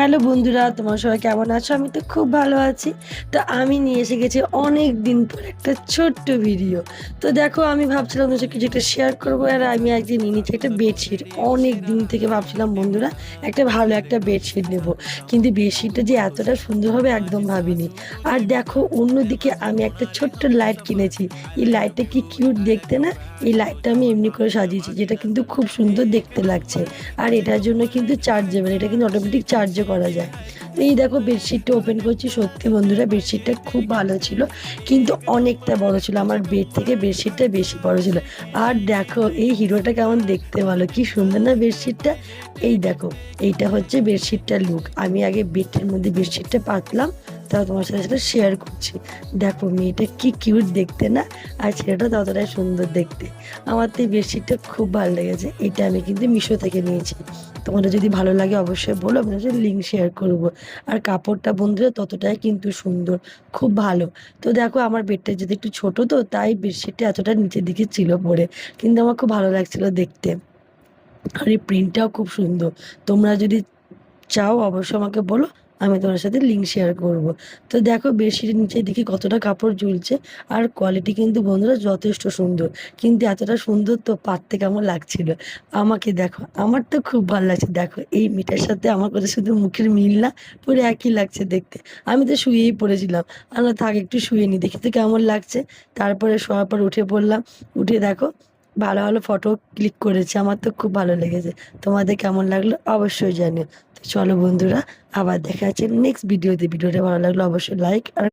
Hello বন্ধুরা, তোমার সবাই কেমন আছো? আমি তো খুব ভালো আছি। তো আমি নিয়ে এসে গেছি অনেক দিন পর একটা ছোট্ট ভিডিও। তো দেখো, আমি ভাবছিলাম তোমার সাথে কিছু একটা শেয়ার করবো, আর আমি আজকে নিয়ে নিচ্ছি একটা বেডশিট। অনেক দিন থেকে ভাবছিলাম বন্ধুরা, একটা ভালো একটা বেডশিট নেবো, কিন্তু বেডশিটটা যে এতটা সুন্দর হবে একদম ভাবিনি। আর দেখো, অন্যদিকে আমি একটা ছোট্ট লাইট কিনেছি। এই লাইটটা কি কিউট দেখতে না? এই লাইটটা আমি এমনি করে সাজিয়েছি, যেটা কিন্তু খুব সুন্দর দেখতে লাগছে। আর এটার জন্য কিন্তু চার্জেবল, এটা কিন্তু অটোমেটিক চার্জও করা যায়। তো এই দেখো, বেডশিটটা ওপেন করছি। সত্যি বন্ধুরা, বেডশিটটা খুব ভালো ছিল, কিন্তু অনেকটা বড় ছিল। আমার বেড থেকে বেডশিটটা বেশি বড় ছিল। আর দেখো, এই হিরোটা কেমন দেখতে, ভালো কি সুন্দর না বেডশিটটা? এই দেখো, এইটা হচ্ছে বেডশিটটার লুক। আমি আগে বেডের মধ্যে বেডশিটটা পাতলাম, তাও তোমার সাথে সেটা শেয়ার করছি। দেখো, মেয়েটা কি কিউট দেখতে না? আর ছেলেটা ততটাই সুন্দর দেখতে। আমার তো এই বেডশিটটা খুব ভালো লেগেছে। এটা আমি কিন্তু মিশো থেকে নিয়েছি। তোমাদের যদি ভালো লাগে অবশ্যই বলো, আমি লিঙ্ক শেয়ার করব। আর কাপড়টা বন্ধুরা ততটাই কিন্তু সুন্দর, খুব ভালো। তো দেখো, আমার বেডটা যদি একটু ছোট, তো তাই বেডশিটটা এতটা নিচের দিকে ছিল পরে, কিন্তু আমার খুব ভালো লাগছিল দেখতে। আর এই প্রিন্টটাও খুব সুন্দর। তোমরা যদি চাও অবশ্যই আমাকে বলো, আমি তোমার সাথে লিঙ্ক শেয়ার করব। তো দেখো, বেডশিটের নিচে দেখি কতটা কাপড় ঝুলছে। আর কোয়ালিটি কিন্তু বন্ধুরা যথেষ্ট সুন্দর, কিন্তু এতটা সুন্দর তো পাততে কেমন লাগছিল। আমাকে দেখো, আমার তো খুব ভালো লাগছে। দেখো, এই মেয়েটার সাথে আমার কথা শুধু মুখের মিল না, পুরো একই লাগছে দেখতে। আমি তো শুয়েই পড়েছিলাম, আমরা থাক একটু শুয়ে নি, দেখি তো কেমন লাগছে। তারপরে শোয়ার পর উঠে পড়লাম। উঠে দেখো, ভালো ভালো ফটো ক্লিক করেছি। আমার তো খুব ভালো লেগেছে। তোমাদের কেমন লাগলো অবশ্যই জানিও। তো চলো বন্ধুরা, আবার দেখা যাচ্ছে নেক্সট ভিডিওতে। ভিডিওটা ভালো লাগলো অবশ্যই লাইক আর